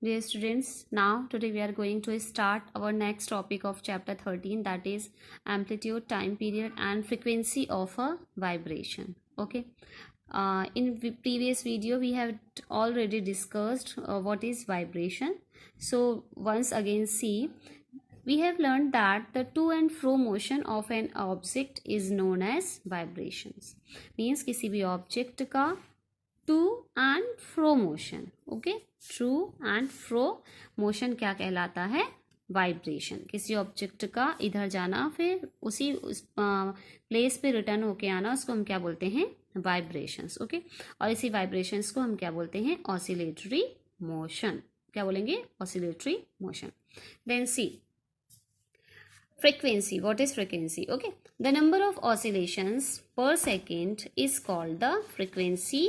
Dear students, now today we are going to start our next topic of chapter 13, that is amplitude, time period and frequency of a vibration. Okay. In previous video we have already discussed what is vibration. So once again see, we have learned that the to and fro motion of an object is known as vibrations. Means किसी भी object का to and fro motion. Okay, to and fro motion क्या कहलाता है? Vibration. किसी object का इधर जाना फिर उसी प्लेस पे रिटर्न होके आना, उसको हम क्या बोलते हैं? वाइब्रेशंस. ओके, और इसी वाइब्रेशंस को हम क्या बोलते हैं? Oscillatory motion. क्या बोलेंगे? Oscillatory motion. Then see frequency. What is frequency? Okay, the number of oscillations per second is called the frequency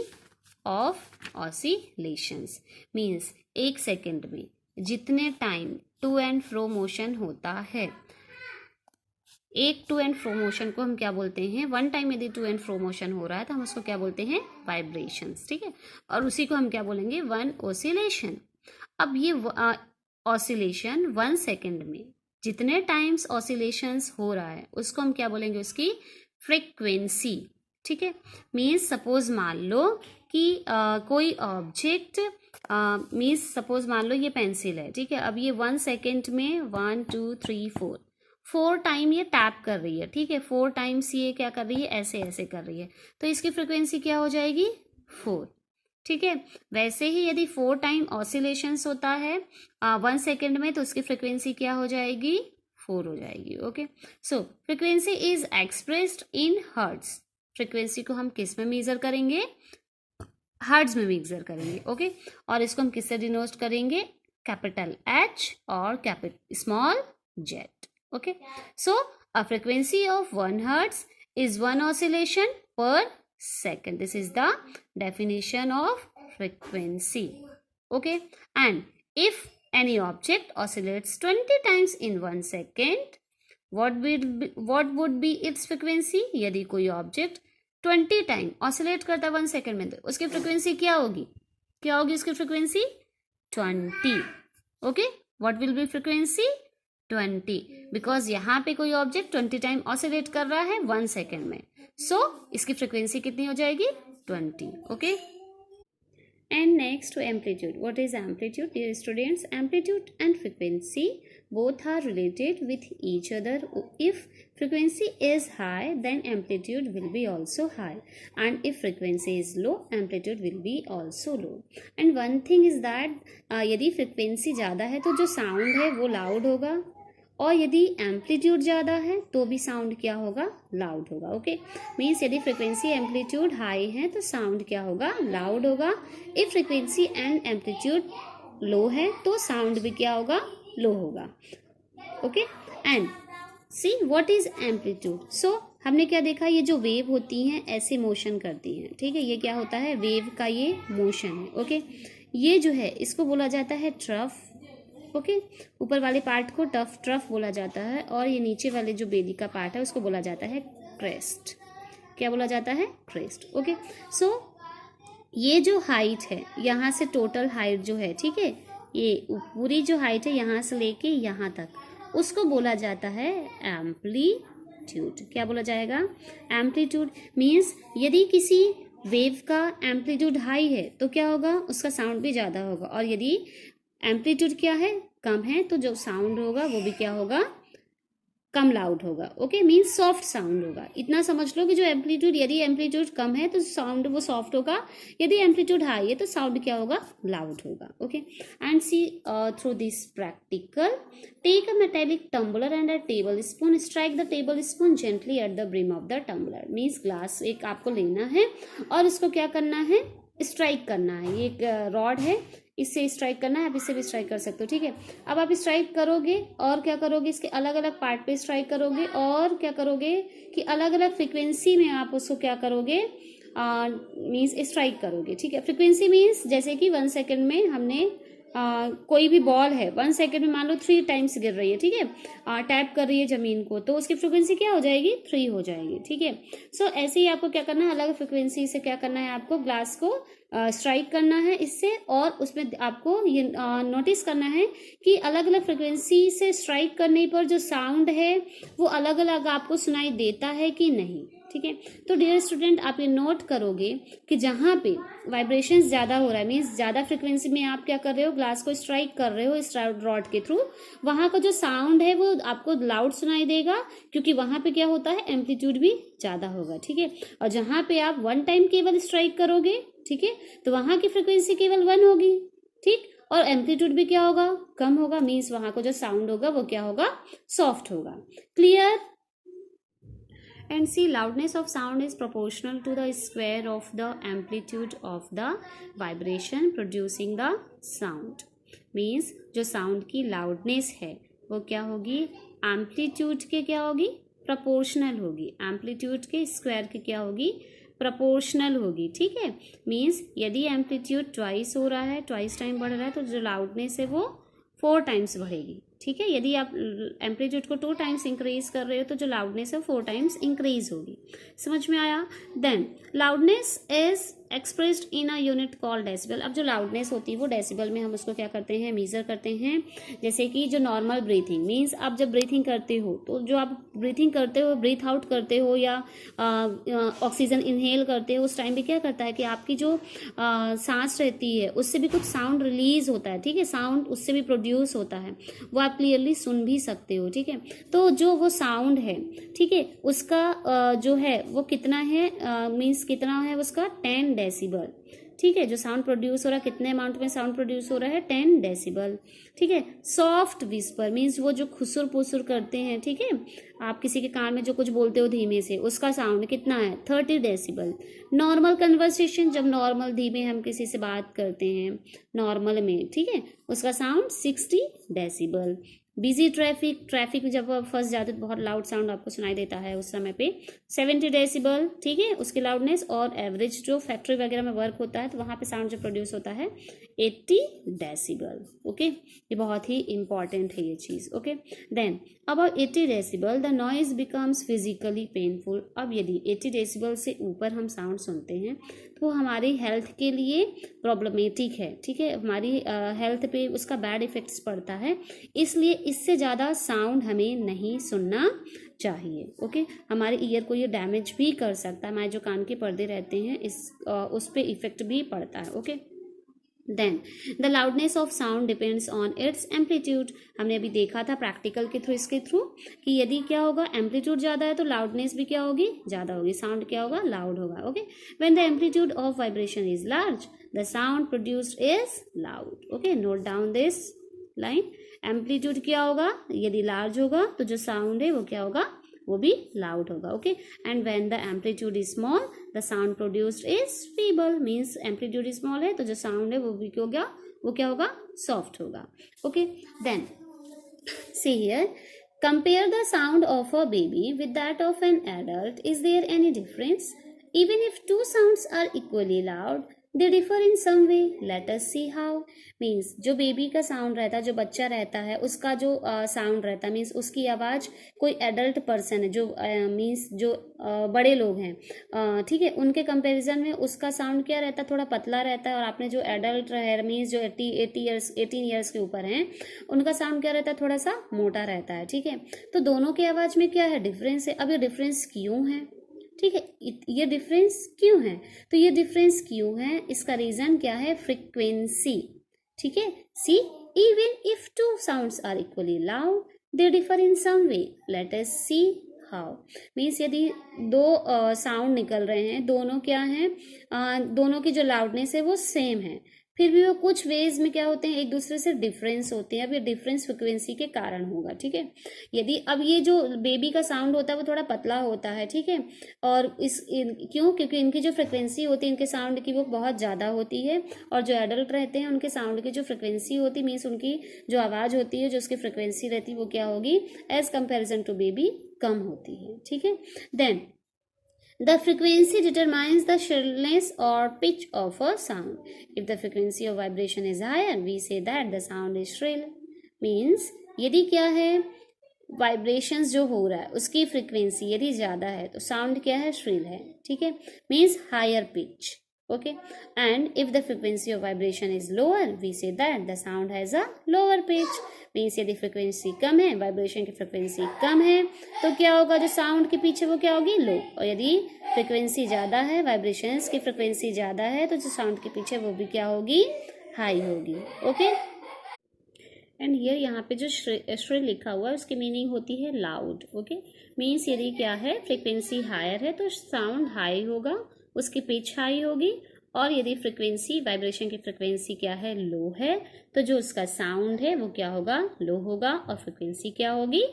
of oscillations. Means एक सेकेंड में जितने time to and fro motion होता है, एक टू एंड फ्रो मोशन को हम क्या बोलते हैं? वन टाइम यदि टू एंड फ्रो मोशन हो रहा है तो हम उसको क्या बोलते हैं? वाइब्रेशंस. ठीक है, और उसी को हम क्या बोलेंगे? One oscillation. अब ये ऑसिलेशन वन सेकेंड में जितने टाइम्स ऑसिलेशंस हो रहा है उसको हम क्या बोलेंगे? उसकी फ्रीक्वेंसी. ठीक है, मीन्स सपोज मान लो कि कोई ऑब्जेक्ट, मीन्स सपोज मान लो ये पेंसिल है. ठीक है, अब ये वन सेकेंड में 1 2 3 4 टाइम ये टैप कर रही है. ठीक है, 4 टाइम्स ये क्या कर रही है? ऐसे ऐसे कर रही है. तो इसकी फ्रिक्वेंसी क्या हो जाएगी? 4. ठीक है, वैसे ही यदि 4 टाइम ऑसिलेशंस होता है 1 सेकेंड में तो उसकी फ्रिक्वेंसी क्या हो जाएगी? 4 हो जाएगी. Okay, so frequency is expressed in hertz. Frequency को हम किस में मेजर करेंगे? हर्ट्ज में मेजर करेंगे. ओके, और इसको हम किससे डिनोट करेंगे? कैपिटल H और small z. Okay, so a frequency of 1 hertz is 1 oscillation per second. This is the definition of frequency. Okay, and if any object oscillates 20 times in 1 second, what would be its frequency? यदि कोई object 20 time oscillate करता है 1 second में तो उसकी frequency क्या होगी? क्या होगी उसकी frequency? 20. Okay, what will be frequency? 20, because यहाँ पे कोई ऑब्जेक्ट 20 टाइम ऑसिलेट कर रहा है 1 सेकेंड में. सो इसकी फ्रिक्वेंसी कितनी हो जाएगी? 20. Okay, and next to amplitude. What is amplitude? Dear students, amplitude and frequency both are related with each other. If frequency is high, then amplitude will be also high, and if frequency is low, amplitude will be also low. And one thing is that यदि frequency ज़्यादा है तो जो sound है वो loud होगा, और यदि एम्पलीट्यूड ज़्यादा है तो भी साउंड क्या होगा? लाउड होगा. ओके, मीन्स यदि फ्रिक्वेंसी एम्पलीट्यूड हाई है तो साउंड क्या होगा? लाउड होगा. If frequency and amplitude low है तो साउंड भी क्या होगा? लो होगा. Okay, and see what is amplitude. So हमने क्या देखा? ये जो वेव होती हैं ऐसे मोशन करती हैं. ठीक है, ये क्या होता है? वेव का ये मोशन है. ओके, ये जो है इसको बोला जाता है ट्रफ. ओके, ऊपर वाले पार्ट को ट्रफ बोला जाता है, और ये नीचे वाले जो बेली का पार्ट है उसको बोला जाता है क्रेस्ट. क्या बोला जाता है? क्रेस्ट. ओके, सो ये जो हाइट है, यहाँ से टोटल हाइट जो है, ठीक है, ये पूरी जो हाइट है यहाँ से लेके यहाँ तक, उसको बोला जाता है एम्पलीट्यूड. क्या बोला जाएगा? एम्पलीट्यूड. मीन्स यदि किसी वेव का एम्पलीट्यूड हाई है तो क्या होगा? उसका साउंड भी ज़्यादा होगा, और यदि एम्पलीट्यूड क्या है? कम है, तो जो साउंड होगा वो भी क्या होगा? कम लाउड होगा. ओके, मीन्स सॉफ्ट साउंड होगा. इतना समझ लो कि जो एम्पलीट्यूड, यदि एम्पलीट्यूड कम है तो साउंड वो सॉफ्ट होगा, यदि एम्पलीट्यूड हाई है तो साउंड क्या होगा? लाउड होगा. Okay, and see through this practical, take a metallic tumbler and a tablespoon, strike the tablespoon gently at the brim of the tumbler. Means glass एक आपको लेना है और उसको क्या करना है? स्ट्राइक करना है. ये एक रॉड है, इससे स्ट्राइक करना है. आप इससे भी स्ट्राइक कर सकते हो. ठीक है, अब आप स्ट्राइक करोगे और क्या करोगे? इसके अलग अलग पार्ट पे स्ट्राइक करोगे, और क्या करोगे कि अलग अलग फ्रिक्वेंसी में आप उसको क्या करोगे? मीन्स स्ट्राइक करोगे. ठीक है, फ्रिक्वेंसी मीन्स जैसे कि 1 सेकेंड में हमने कोई भी बॉल है 1 सेकेंड में मान लो 3 टाइम्स गिर रही है, ठीक है, टैप कर रही है जमीन को, तो उसकी फ्रिक्वेंसी क्या हो जाएगी, 3 हो जाएगी, ठीक है। सो ऐसे ही आपको क्या करना है, अलग फ्रिक्वेंसी से क्या करना है, आपको ग्लास को स्ट्राइक करना है इससे, और उसमें आपको ये नोटिस करना है कि अलग अलग फ्रिक्वेंसी से स्ट्राइक करने पर जो साउंड है वो अलग अलग आपको सुनाई देता है कि नहीं, ठीक है। तो डियर स्टूडेंट, आप ये नोट करोगे कि जहाँ पे वाइब्रेशन ज़्यादा हो रहा है, मीन्स ज़्यादा फ्रिक्वेंसी में आप क्या कर रहे हो, ग्लास को स्ट्राइक कर रहे हो इस रॉड के थ्रू, वहाँ का जो साउंड है वो आपको लाउड सुनाई देगा, क्योंकि वहाँ पे क्या होता है, एम्पलीट्यूड भी ज़्यादा होगा, ठीक है। और जहाँ पे आप 1 टाइम केवल स्ट्राइक करोगे, ठीक है, तो वहाँ की फ्रिक्वेंसी केवल 1 होगी, ठीक, और एम्पलीट्यूड भी क्या होगा, कम होगा, मीन्स वहाँ को जो साउंड होगा वो क्या होगा, सॉफ्ट होगा। Clear? And see, loudness of sound is proportional to the square of the amplitude of the vibration producing the sound. Means जो sound की loudness है वो क्या होगी, amplitude के क्या होगी, proportional होगी, amplitude के square के क्या होगी, proportional होगी, ठीक है। Means यदि amplitude twice हो रहा है, twice टाइम बढ़ रहा है, तो जो loudness है वो 4 टाइम्स बढ़ेगी, ठीक है। यदि आप एम्पलीट्यूड को 2 टाइम्स इंक्रीज कर रहे हो तो जो लाउडनेस है 4 टाइम्स इंक्रीज होगी। समझ में आया? Then loudness is expressed in a unit called decibel. अब जो लाउडनेस होती है वो डेसिबल में हम उसको क्या करते हैं, मेजर करते हैं। जैसे कि जो नॉर्मल ब्रीथिंग, मीन्स आप जब ब्रीथिंग करते हो तो जो आप ब्रीथिंग करते हो, ब्रीथ आउट करते हो या ऑक्सीजन इनहेल करते हो, उस टाइम भी क्या करता है कि आपकी जो सांस रहती है उससे भी कुछ साउंड रिलीज होता है, ठीक है, साउंड उससे भी प्रोड्यूस होता है, वो आप क्लियरली सुन भी सकते हो, ठीक है। तो जो वो साउंड है, ठीक है, उसका जो है वो कितना है, मीन्स कितना है उसका 10 डेसिबल, ठीक है। जो साउंड प्रोड्यूस हो रहा है, कितने अमाउंट में साउंड प्रोड्यूस हो रहा है, 10 डेसिबल, ठीक है। सॉफ्ट विस्पर मीन्स वो जो खुसुर पुसुर करते हैं, ठीक है, आप किसी के कान में जो कुछ बोलते हो धीमे से, उसका साउंड कितना है, 30 डेसिबल। नॉर्मल कन्वर्सेशन, जब नॉर्मल धीमे हम किसी से बात करते हैं नॉर्मल में, ठीक है, उसका साउंड 60 डेसिबल। बिजी ट्रैफिक में जब आप फंस जाते हो तो बहुत लाउड साउंड आपको सुनाई देता है उस समय पे, 70 डेसिबल, ठीक है, उसकी लाउडनेस। और एवरेज जो फैक्ट्री वगैरह में वर्क होता है तो वहाँ पे साउंड जो प्रोड्यूस होता है 80 डेसिबल। ओके, ये बहुत ही इंपॉर्टेंट है ये चीज़। Okay, then about 80 decibel the noise becomes physically painful. अब यदि 80 डेसिबल से ऊपर हम साउंड सुनते हैं तो हमारी हेल्थ के लिए प्रॉब्लमेटिक है, ठीक है, हमारी हेल्थ पे उसका बैड इफेक्ट्स पड़ता है, इसलिए इससे ज़्यादा साउंड हमें नहीं सुनना चाहिए। ओके, हमारे ईयर को ये डैमेज भी कर सकता है, हमारे जो कान के पर्दे रहते हैं उस पे इफेक्ट भी पड़ता है। Okay, then the loudness of sound depends on its amplitude. हमने अभी देखा था प्रैक्टिकल के थ्रू, इसके थ्रू, कि यदि क्या होगा, एम्पलीट्यूड ज़्यादा है तो लाउडनेस भी क्या होगी, ज़्यादा होगी, साउंड क्या होगा, लाउड होगा। Okay, when the amplitude of vibration is large the sound produced is loud. Okay, note down this line. Amplitude क्या होगा, यदि लार्ज होगा तो जो साउंड है वो क्या होगा, वो भी लाउड होगा। Okay, and when the amplitude is small the sound produced is feeble. Means amplitude small है तो जो साउंड है वो भी क्या होगा, वो क्या होगा, सॉफ्ट होगा। Okay, then see here, compare the sound of a baby with that of an adult, is there any difference? Even if two sounds are equally loud they differ in some way, let us see how. Means जो baby का sound रहता है, जो बच्चा रहता है, उसका जो साउंड रहता है, मीन्स उसकी आवाज़ कोई एडल्ट पर्सन है जो मीन्स जो बड़े लोग हैं, ठीक है, उनके कंपैरिजन में उसका साउंड क्या रहता है, थोड़ा पतला रहता है। और आपने जो एडल्ट है, मीन्स जो 18 ईयर्स के ऊपर हैं, उनका साउंड क्या रहता है, थोड़ा सा मोटा रहता है, ठीक है। तो दोनों की आवाज़ में क्या है, डिफरेंस है। अब ये डिफरेंस क्यों है, ठीक है, ये डिफरेंस क्यों है, तो ये डिफरेंस क्यों है, इसका रीजन क्या है, फ्रीक्वेंसी, ठीक है। See, even if two sounds are equally loud they differ in some way, let us see how. Means यदि दो साउंड निकल रहे हैं, दोनों क्या हैं, दोनों की जो लाउडनेस है वो सेम है, फिर भी वो कुछ वेज में क्या होते हैं, एक दूसरे से डिफरेंस होते हैं। अब ये डिफरेंस फ्रिक्वेंसी के कारण होगा, ठीक है। यदि अब ये जो बेबी का साउंड होता है वो थोड़ा पतला होता है, ठीक है, और क्यों, क्योंकि इनकी जो फ्रिक्वेंसी होती है इनके साउंड की वो बहुत ज़्यादा होती है, और जो एडल्ट रहते हैं उनके साउंड की जो फ्रिक्वेंसी होती है, मीन्स उनकी जो आवाज़ होती है, जो उसकी फ्रिक्वेंसी रहती है, वो क्या होगी, एज कंपेरिजन टू बेबी कम होती है, ठीक है। Then The frequency determines the shrillness or pitch of a sound. If the frequency of vibration is higher, we say that the sound is shrill. Means यदि क्या है, वाइब्रेशंस जो हो रहा है उसकी फ्रीक्वेंसी यदि ज़्यादा है तो साउंड क्या है, श्रिल है, ठीक है, means higher pitch, okay. And if the frequency of vibration is lower, we say that the sound has a lower pitch. Means यदि फ्रीक्वेंसी कम है, वाइब्रेशन की फ्रीक्वेंसी कम है, तो क्या होगा, जो साउंड के पीछे वो क्या होगी, लो. और यदि फ्रीक्वेंसी ज़्यादा है, वाइब्रेशंस की फ्रीक्वेंसी ज़्यादा है, तो जो साउंड के पीछे वो भी क्या होगी, हाई होगी, ओके. एंड हियर यहाँ पे जो श्रिल लिखा हुआ है उसकी मीनिंग होती है लाउड, ओके. मीन्स यदि क्या है, फ्रीक्वेंसी हायर है तो साउंड हाई होगा, उसकी पिच हाई होगी. और यदि फ्रीक्वेंसी, वाइब्रेशन की फ्रीक्वेंसी क्या है, लो है, तो जो उसका साउंड है वो क्या होगा, लो होगा. और फ्रीक्वेंसी क्या होगी,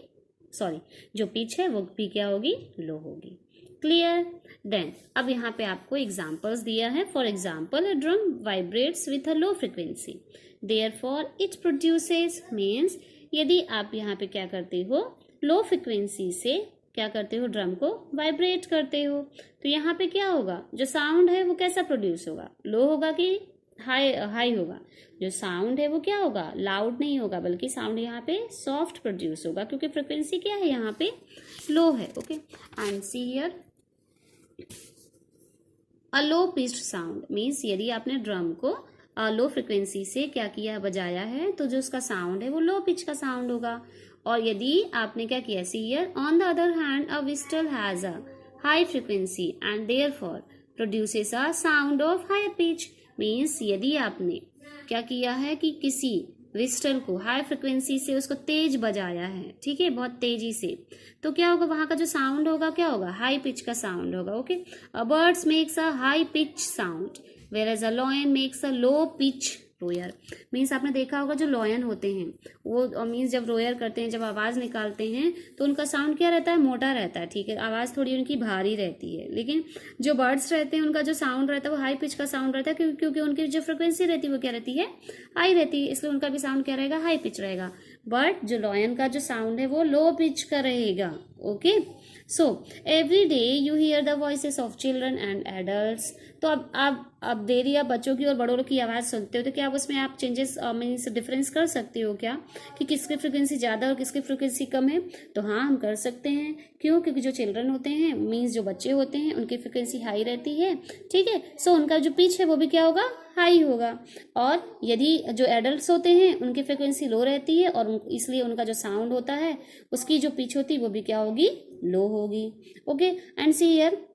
सॉरी, जो पिच है वो भी क्या होगी, लो होगी. क्लियर. देन अब यहाँ पे आपको एग्जाम्पल्स दिया है. For example, a drum vibrates with a low frequency, therefore it produces, means यदि आप यहाँ पे क्या करते हो, लो फ्रिक्वेंसी से क्या करते हो, ड्रम को वाइब्रेट करते हो, तो यहाँ पे क्या होगा, जो साउंड है वो कैसा प्रोड्यूस होगा, लो होगा कि हाई हाई होगा. जो साउंड है वो क्या होगा, लाउड नहीं होगा, बल्कि साउंड यहाँ पे सॉफ्ट प्रोड्यूस होगा, क्योंकि फ्रिक्वेंसी क्या है यहाँ पे, लो है, okay. And see here, a low pitched sound, means यदि आपने ड्रम को लो फ्रिक्वेंसी से क्या किया, बजाया है, तो जो उसका साउंड है वो लो पिच का साउंड होगा. और यदि आपने क्या किया, see here, on the other hand a whistle has a high frequency and therefore produces a sound of higher pitch. Means यदि आपने क्या किया है कि किसी व्हिस्टल को हाई फ्रिक्वेंसी से उसको तेज बजाया है, ठीक है, बहुत तेजी से, तो क्या होगा, वहां का जो साउंड होगा क्या होगा, हाई पिच का साउंड होगा, okay. Birds makes a high pitch sound whereas a lion makes a low pitch roar. Means आपने देखा होगा जो लॉयन होते हैं वो मीन्स जब रोयर करते हैं, जब आवाज़ निकालते हैं, तो उनका साउंड क्या रहता है, मोटा रहता है, ठीक है, आवाज़ थोड़ी उनकी भारी रहती है. लेकिन जो बर्ड्स रहते हैं उनका जो साउंड रहता है वो हाई पिच का साउंड रहता है, क्योंकि उनकी जो फ्रिक्वेंसी रहती है वो क्या रहती है, हाई रहती है, इसलिए उनका भी साउंड क्या रहेगा, हाई पिच रहेगा. बट जो लॉयन का जो साउंड है वो लो पिच का रहेगा, okay. So every day you here the voices of children and adults. तो अब देरी आप बच्चों की और बड़ों की आवाज़ सुनते हो, तो क्या आप उसमें आप चेंजेस मीन्स डिफरेंस कर सकते हो क्या, कि किसकी फ्रिक्वेंसी ज़्यादा और किसकी फ्रिक्वेंसी कम है. तो हाँ, हम कर सकते हैं. क्यों, क्योंकि जो चिल्ड्रन होते हैं, मीन्स जो बच्चे होते हैं, उनकी फ्रिक्वेंसी हाई रहती है, ठीक है. सो उनका जो पिच है वो भी क्या होगा, हाई होगा. और यदि जो एडल्ट्स होते हैं उनकी फ्रिक्वेंसी लो रहती है, और इसलिए उनका जो साउंड होता है उसकी जो पिच होती है वो भी क्या होगी, लो होगी, okay. And see here,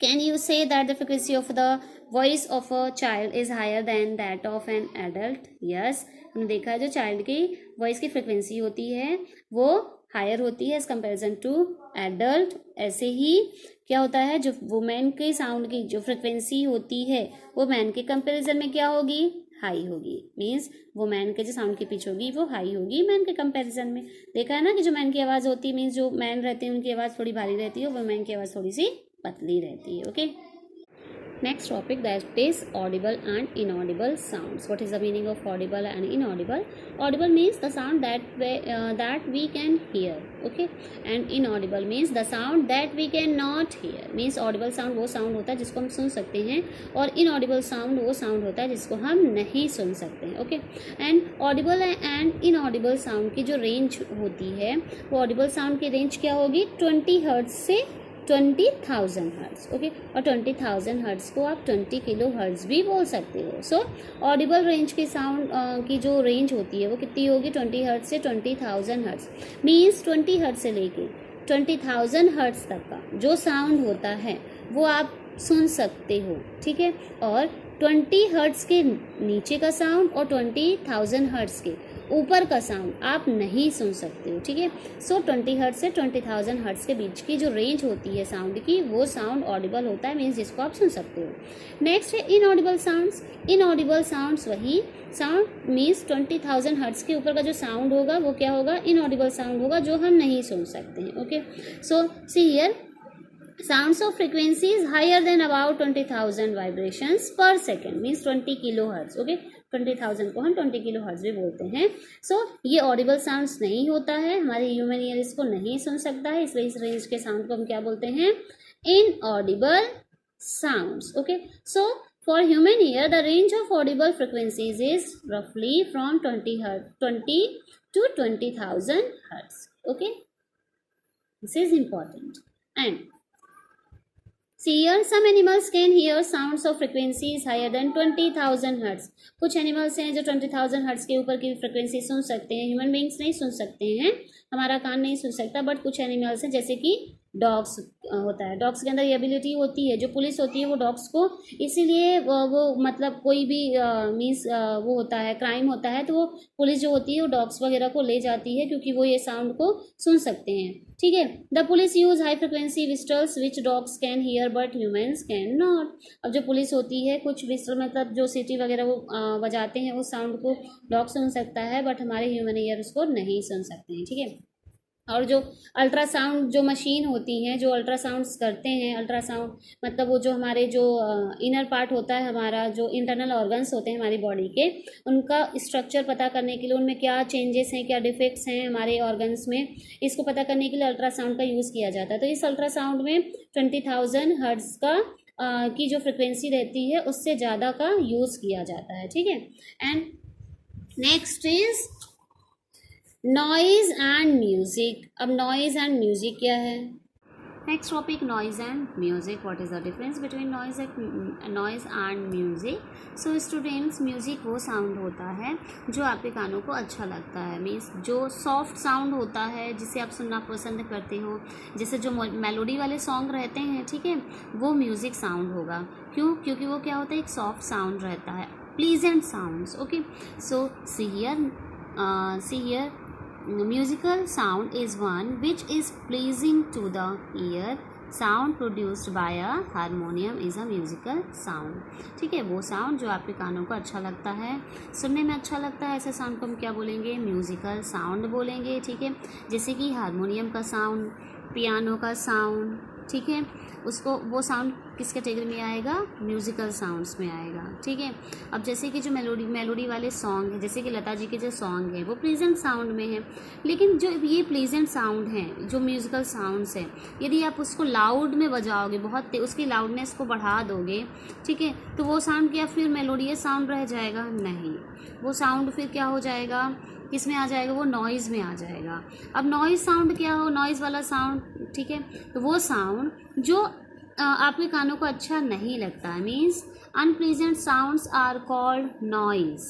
can you say that the frequency of the voice of a child is higher than that of an adult? Yes, हमने देखा है जो चाइल्ड की वॉइस की फ्रिक्वेंसी होती है वो हायर होती है एज कंपेरिजन टू एडल्ट. ऐसे ही क्या होता है, जो वुमेन के साउंड की जो फ्रिक्वेंसी होती है वो मैन के कंपेरिजन में क्या होगी, हाई होगी. मीन्स वो मैन के जो साउंड की पिच होगी वो हाई होगी मैन के कंपैरिजन में. देखा है ना कि जो मैन की आवाज़ होती है, मीन्स जो मैन रहते हैं उनकी आवाज़ थोड़ी भारी रहती है, वो मैन की आवाज़ थोड़ी सी पतली रहती है, okay. Next topic, that is audible and inaudible sounds. What is the meaning of audible and inaudible? Audible means the sound that we can hear, okay, and inaudible means the sound that we cannot hear. Means audible sound वो sound होता है जिसको हम सुन सकते हैं, और inaudible sound वो sound होता है जिसको हम नहीं सुन सकते हैं, okay. And audible and inaudible sound की जो range होती है, वो audible sound की range क्या होगी, 20 हर्ट्ज से 20,000 हर्ट्ज, ओके. और 20,000 हर्ट्ज को आप 20 किलो हर्ट्ज भी बोल सकते हो. सो ऑडिबल रेंज की साउंड की जो रेंज होती है वो कितनी होगी, 20 हर्ट्ज से 20,000 हर्ट्ज. मीन्स 20 हर्ट्ज से लेके 20,000 हर्ट्ज तक का जो साउंड होता है वो आप सुन सकते हो, ठीक है. और 20 हर्ट्ज के नीचे का साउंड और 20,000 हर्ट्ज के ऊपर का साउंड आप नहीं सुन सकते हो, ठीक है. सो 20 हर्ट्ज से 20,000 हर्ट्ज के बीच की जो रेंज होती है साउंड की, वो साउंड ऑडिबल होता है, मीन्स जिसको आप सुन सकते हो. नेक्स्ट है इनऑडिबल साउंड्स. इनऑडिबल साउंड्स वही साउंड मीन्स 20,000 हर्ट्ज के ऊपर का जो साउंड होगा वो क्या होगा, इनऑडिबल साउंड होगा, जो हम नहीं सुन सकते हैं, okay. So see here, sounds of frequency is higher than about 20,000 vibrations per second, means 20 kilohertz, okay. 20,000 को हम 20 किलो हर्ट्ज भी बोलते हैं. सो ये ऑडिबल साउंड्स नहीं होता है, हमारे ह्यूमन ईयर इसको नहीं सुन सकता है, इसलिए इस रेंज के साउंड को हम क्या बोलते हैं, inaudible sounds. Okay, so for human ear, the range of audible frequencies is roughly from 20 to 20,000 hertz. Okay, this is important. And see here, some animals can hear sounds of frequencies higher than 20,000 hertz. कुछ animals हैं जो 20,000 hertz के ऊपर की frequency सुन सकते हैं. Human beings नहीं सुन सकते हैं, हमारा कान नहीं सुन सकता, बट कुछ एनिमल्स हैं जैसे कि डॉग्स होता है. डॉग्स के अंदर ये एबिलिटी होती है. जो पुलिस होती है वो डॉग्स को इसीलिए वो मतलब कोई भी मीन्स वो होता है, क्राइम होता है, तो वो पुलिस जो होती है वो डॉग्स वगैरह को ले जाती है क्योंकि वो ये साउंड को सुन सकते हैं. ठीक है. The police use high frequency whistles which dogs can hear but humans can not. अब जो पुलिस होती है कुछ विस्टल मतलब जो सिटी वगैरह वो बजाते हैं उस साउंड को डॉग सुन सकता है, बट हमारे ह्यूमन ईयर उसको नहीं सुन सकते हैं. ठीक है. और जो अल्ट्रासाउंड जो मशीन होती हैं जो अल्ट्रासाउंड्स करते हैं, अल्ट्रासाउंड मतलब वो जो हमारे जो इनर पार्ट होता है, हमारा जो इंटरनल ऑर्गन्स होते हैं हमारी बॉडी के, उनका स्ट्रक्चर पता करने के लिए उनमें क्या चेंजेस हैं, क्या डिफेक्ट्स हैं हमारे ऑर्गन्स में, इसको पता करने के लिए अल्ट्रासाउंड का यूज़ किया जाता है. तो इस अल्ट्रासाउंड में 20,000 हर्ट्ज का की जो फ्रिक्वेंसी रहती है उससे ज़्यादा का यूज़ किया जाता है. ठीक है. And next is noise and music. अब नॉइज़ एंड म्यूज़िक क्या है? Next topic noise and music. What is the difference between noise and music? So students, music वो साउंड होता है जो आपके कानों को अच्छा लगता है, मीन्स जो सॉफ्ट साउंड होता है जिसे आप सुनना पसंद करते हो, जैसे जो मेलोडी वाले सॉन्ग रहते हैं, ठीक है, वो म्यूज़िक साउंड होगा. क्यों? क्योंकि वो क्या होता है, एक सॉफ्ट साउंड रहता है, pleasant sounds. Okay, so see here musical sound is one which is pleasing to the ear. Sound produced by a harmonium is a musical sound. ठीक है. वो साउंड जो आपके कानों को अच्छा लगता है, सुनने में अच्छा लगता है, ऐसे साउंड को हम क्या बोलेंगे? म्यूजिकल साउंड बोलेंगे. ठीक है. जैसे कि हारमोनियम का साउंड, पियानो का साउंड, ठीक है, उसको वो साउंड किस कैटेगरी में आएगा? म्यूज़िकल साउंड्स में आएगा. ठीक है. अब जैसे कि जो मेलोडी वाले सॉन्ग हैं, जैसे कि लता जी के जो सॉन्ग हैं वो प्लीजेंट साउंड में है, लेकिन जो ये प्लीजेंट साउंड हैं, जो म्यूज़िकल साउंड्स हैं, यदि आप उसको लाउड में बजाओगे, बहुत उसकी लाउडनेस को बढ़ा दोगे, ठीक है, तो वो साउंड क्या फिर मेलोडियस साउंड रह जाएगा? नहीं, वो साउंड फिर क्या हो जाएगा? किस में आ जाएगा? वो नॉइज़ में आ जाएगा. अब नॉइज़ साउंड क्या हो? नॉइज़ वाला साउंड, ठीक है, तो वो साउंड जो आपके कानों को अच्छा नहीं लगता है, means unpleasant sounds are called noise.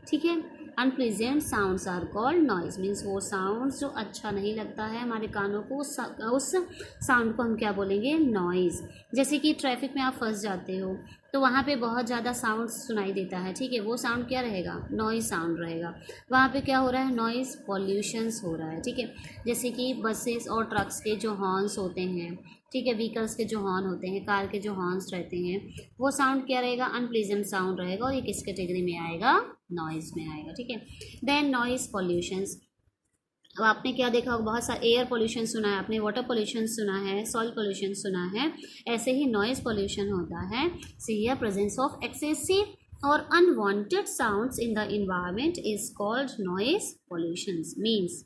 ठीक है. Unpleasant sounds are called noise, means वो साउंड्स जो अच्छा नहीं लगता है हमारे कानों को, उस साउंड को हम क्या बोलेंगे? नॉइज़. जैसे कि ट्रैफिक में आप फंस जाते हो तो वहाँ पे बहुत ज़्यादा साउंड सुनाई देता है, ठीक है, वो साउंड क्या रहेगा? नॉइज़ साउंड रहेगा. वहाँ पे क्या हो रहा है? नॉइज़ पॉल्यूशंस हो रहा है. ठीक है. जैसे कि बसेस और ट्रक्स के जो हॉर्न्स होते हैं, ठीक है, व्हीकल्स के जो हॉर्न होते हैं, कार के जो हॉर्न्स रहते हैं, वो साउंड क्या रहेगा? अनप्लीजेंट साउंड रहेगा, और ये किस कैटेगरी में आएगा? नॉइज़ में आएगा. ठीक है. Then noise pollutions. अब आपने क्या देखा होगा? बहुत सारा एयर पोल्यूशन सुना है आपने, वाटर पोल्यूशन सुना है, सॉइल पोल्यूशन सुना है, ऐसे ही नॉइज़ पोल्यूशन होता है. See here presence of excessive or unwanted sounds in the environment is called noise pollutions. Means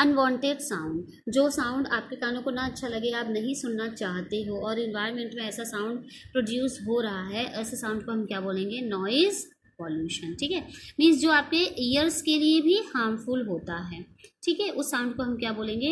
unwanted sound, जो साउंड आपके कानों को ना अच्छा लगे, आप नहीं सुनना चाहते हो, और इन्वायरमेंट में ऐसा साउंड प्रोड्यूस हो रहा है, ऐसे साउंड को हम क्या बोलेंगे? Noise pollution. ठीक है. मीन्स जो आपके ईयर्स के लिए भी हार्मफुल होता है, ठीक है, उस साउंड को हम क्या बोलेंगे?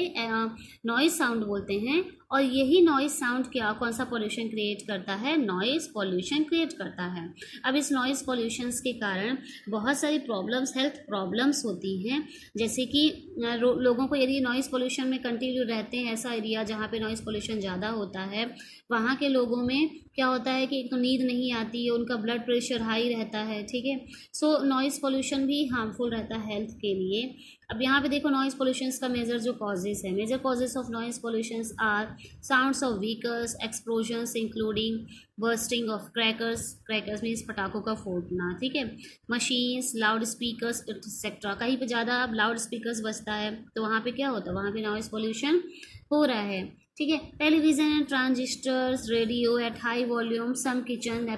नॉइज़ साउंड बोलते हैं. और यही नॉइज़ साउंड क्या कौन सा पॉल्यूशन क्रिएट करता है? नॉइज़ पॉल्यूशन क्रिएट करता है. अब इस नॉइज़ पॉल्यूशंस के कारण बहुत सारी प्रॉब्लम्स, हेल्थ प्रॉब्लम्स होती हैं. जैसे कि लोगों को यदि नॉइज़ पॉल्यूशन में कंटिन्यू रहते हैं, ऐसा एरिया जहाँ पे नॉइज़ पॉल्यूशन ज़्यादा होता है, वहाँ के लोगों में क्या होता है कि एक तो नींद नहीं आती है, उनका ब्लड प्रेशर हाई रहता है. ठीक है. सो नॉइज़ पॉल्यूशन भी हार्मफुल रहता है हेल्थ के लिए. अब यहाँ पे देखो नॉइज़ पॉल्यूशंस का मेजर जो कॉजेज़ है, major causes of noise pollutions are sounds of vehicles, explosions including bursting of crackers means पटाखों का फूटना, ठीक है, मशीन्स, लाउड स्पीकर्स एक्सेट्रा. कहीं पे ज़्यादा अब लाउड स्पीकर्स बजता है तो वहाँ पे क्या होता है? वहाँ पे नॉइज़ पॉल्यूशन हो रहा है. ठीक है. Television, transistors, radio at high volume, some kitchen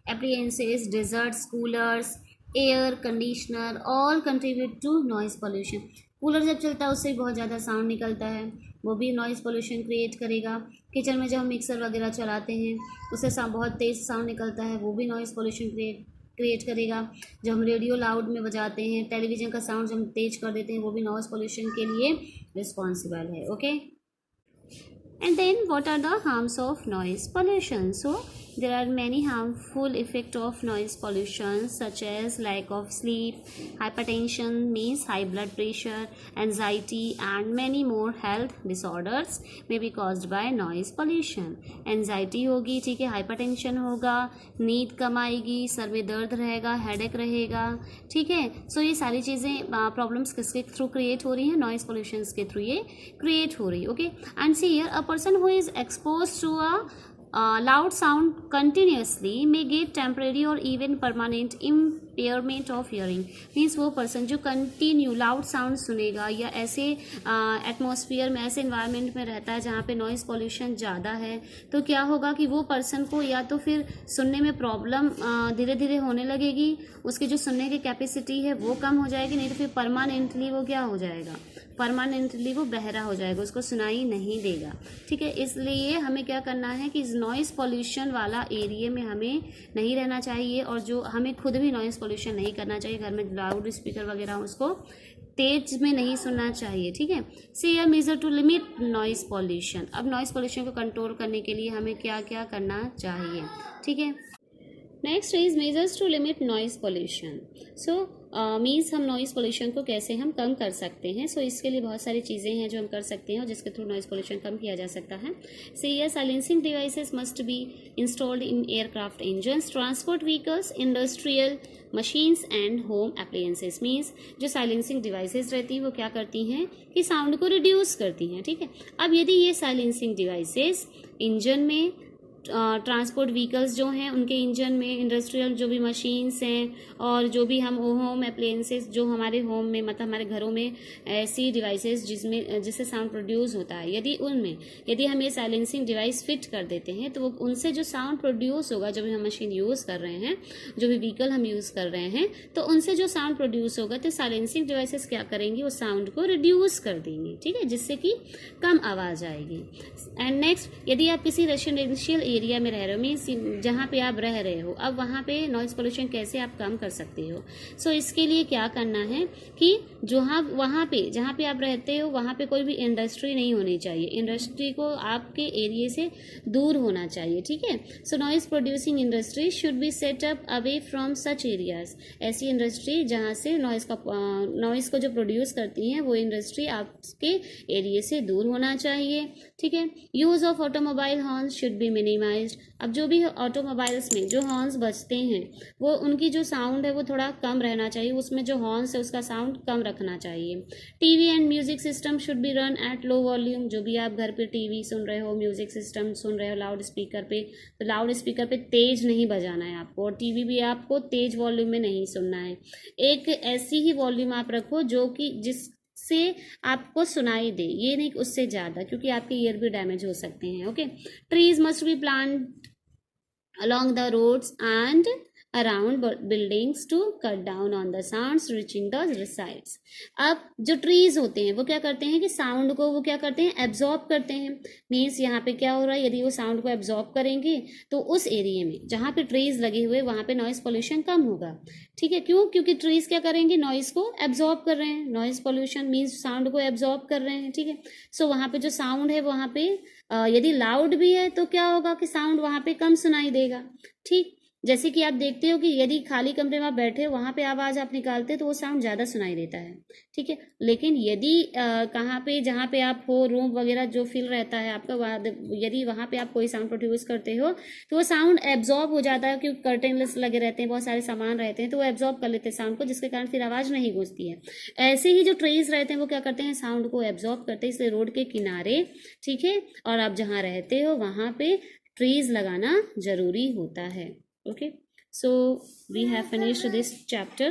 appliances, deserts, coolers, air conditioner all contribute to noise pollution. Cooler जब चलता है उससे बहुत ज़्यादा साउंड निकलता है, वो भी नॉइज़ पोल्यूशन क्रिएट करेगा। किचन में जब हम मिक्सर वगैरह चलाते हैं उससे बहुत तेज़ साउंड निकलता है, वो भी नॉइज़ पोल्यूशन क्रिएट करेगा। जब हम रेडियो लाउड में बजाते हैं, टेलीविज़न का साउंड जब हम तेज कर देते हैं, वो भी नॉइज़ पोल्यूशन के लिए रिस्पॉन्सिबल है। Okay, and then what are the harms of noise pollution? So there are many harmful effects of noise pollution, such as lack of sleep, hypertension means high blood pressure, anxiety, and many more health disorders may be caused by noise pollution. Anxiety होगी, ठीक है, hypertension होगा, नींद कम आएगी, sir में दर्द रहेगा, headache रहेगा, ठीक है। सो ये सारी चीज़ें प्रॉब्लम्स किसके थ्रू क्रिएट हो रही हैं? नॉइज पोल्यूशन के थ्रू ये क्रिएट हो रही है। Okay, and see here, a person who is exposed to a loud sound continuously may get temporary or even permanent impairment of hearing. Means वो पर्सन जो कंटिन्यू लाउड साउंड सुनेगा या ऐसे एटमॉस्फेयर में, ऐसे इन्वायरमेंट में रहता है जहाँ पे नॉइज़ पॉल्यूशन ज़्यादा है, तो क्या होगा कि वो पर्सन को या तो फिर सुनने में प्रॉब्लम धीरे धीरे होने लगेगी, उसकी जो सुनने की कैपेसिटी है वो कम हो जाएगी, नहीं तो फिर परमानेंटली वो क्या हो जाएगा? परमानेंटली वो बहरा हो जाएगा, उसको सुनाई नहीं देगा, ठीक है। इसलिए हमें क्या करना है कि नॉइज़ पॉल्यूशन वाला एरिया में हमें नहीं रहना चाहिए, और जो हमें खुद भी नॉइज़ पॉल्यूशन नहीं करना चाहिए। घर में लाउड स्पीकर वगैरह उसको तेज में नहीं सुनना चाहिए, ठीक है। See a measure to limit noise pollution. अब नॉइज़ पॉल्यूशन को कंट्रोल करने के लिए हमें क्या क्या करना चाहिए, ठीक है। Next is measures to limit noise pollution. So means हम नॉइज़ पोल्यूशन को कैसे हम कम कर सकते हैं। सो इसके लिए बहुत सारी चीज़ें हैं जो हम कर सकते हैं और जिसके थ्रू नॉइज़ पोल्यूशन कम किया जा सकता है। See silencing devices must be installed in aircraft engines, transport vehicles, industrial machines and home appliances. Means जो साइलेंसिंग डिवाइसेस रहती हैं वो क्या करती हैं कि साउंड को रिड्यूस करती हैं, ठीक है। अब यदि ये साइलेंसिंग डिवाइसेस इंजन में, ट्रांसपोर्ट व्हीकल्स जो हैं उनके इंजन में, इंडस्ट्रियल जो भी मशीन्स हैं, और जो भी हम होम अप्लायंसेस जो हमारे होम में, मतलब हमारे घरों में ऐसी डिवाइसेस जिससे साउंड प्रोड्यूस होता है, यदि हम ये साइलेंसिंग डिवाइस फिट कर देते हैं तो वो उनसे जो साउंड प्रोड्यूस होगा, जो भी हम मशीन यूज़ कर रहे हैं, जो भी व्हीकल हम यूज़ कर रहे हैं, तो उनसे जो साउंड प्रोड्यूस होगा तो साइलेंसिंग डिवाइसेस क्या करेंगी? वो साउंड को रिड्यूस कर देंगी, ठीक है, जिससे कि कम आवाज़ आएगी। एंड नेक्स्ट, यदि आप किसी रेजिडेंशियल एरिया में रह रहे हो, मीन्स जहाँ पे आप रह रहे हो, अब वहाँ पे नॉइज़ पोल्यूशन कैसे आप कम कर सकते हो? सो इसके लिए क्या करना है कि वहाँ पे जहाँ पे आप रहते हो वहाँ पे कोई भी इंडस्ट्री नहीं होनी चाहिए, इंडस्ट्री को आपके एरिया से दूर होना चाहिए, ठीक है। So noise producing industry should be set up away from such areas. ऐसी इंडस्ट्री जहाँ से नॉइज़ को जो प्रोड्यूस करती हैं वो इंडस्ट्री आपके एरिया से दूर होना चाहिए, ठीक है। Use of automobile horns should be minimised. अब जो भी ऑटोमोबाइल्स में जो हॉर्न्स बजते हैं वो उनकी जो साउंड है वो थोड़ा कम रहना चाहिए, उसमें जो हॉर्न्स है उसका साउंड कम रखना चाहिए। TV and music system should be run at low volume. जो भी आप घर पे टीवी सुन रहे हो, म्यूजिक सिस्टम सुन रहे हो लाउड स्पीकर पे, तो लाउड स्पीकर पे तेज नहीं बजाना है आपको, और टीवी भी आपको तेज वॉल्यूम में नहीं सुनना है। एक ऐसी ही वॉल्यूम आप रखो जो कि से आपको सुनाई दे, ये नहीं उससे ज़्यादा, क्योंकि आपके ईयर भी डैमेज हो सकते हैं। Okay, trees must be plant along the roads and around buildings to cut down on the sounds reaching the sides. अब जो ट्रीज होते हैं वो क्या करते हैं कि साउंड को वो क्या करते हैं? एब्जॉर्ब करते हैं। मीन्स यहाँ पे क्या हो रहा है, यदि वो साउंड को एब्जॉर्ब करेंगे तो उस एरिया में जहाँ पे ट्रीज लगे हुए वहाँ पे नॉइज पोल्यूशन कम होगा, ठीक है। क्यों? क्योंकि ट्रीज क्या करेंगे? नॉइज को एब्जॉर्ब कर रहे हैं। नॉइज पोल्यूशन मीन्स साउंड को एब्जॉर्ब कर रहे हैं, ठीक है। सो वहाँ पे जो साउंड है वहाँ पे यदि लाउड भी है तो क्या होगा कि साउंड वहाँ पे कम सुनाई देगा, ठीक। जैसे कि आप देखते हो कि यदि खाली कमरे में आप बैठे हो, वहाँ पे आवाज़ आप निकालते हो तो वो साउंड ज़्यादा सुनाई देता है, ठीक है। लेकिन यदि कहाँ पे, जहाँ पे आप हो, रूम वगैरह जो फील रहता है आपका, यदि वहाँ पे आप कोई साउंड प्रोड्यूस करते हो तो वो साउंड एब्जॉर्ब हो जाता है, क्योंकि कर्टेन्स लगे रहते हैं, बहुत सारे सामान रहते हैं, तो वो एब्जॉर्ब कर लेते हैं साउंड को, जिसके कारण फिर आवाज़ नहीं गूंजती है। ऐसे ही जो ट्रीज रहते हैं वो क्या करते हैं? साउंड को एब्जॉर्ब करते हैं। इसलिए रोड के किनारे, ठीक है, और आप जहाँ रहते हो वहाँ पे ट्रीज लगाना जरूरी होता है। Okay, so we have finished this chapter.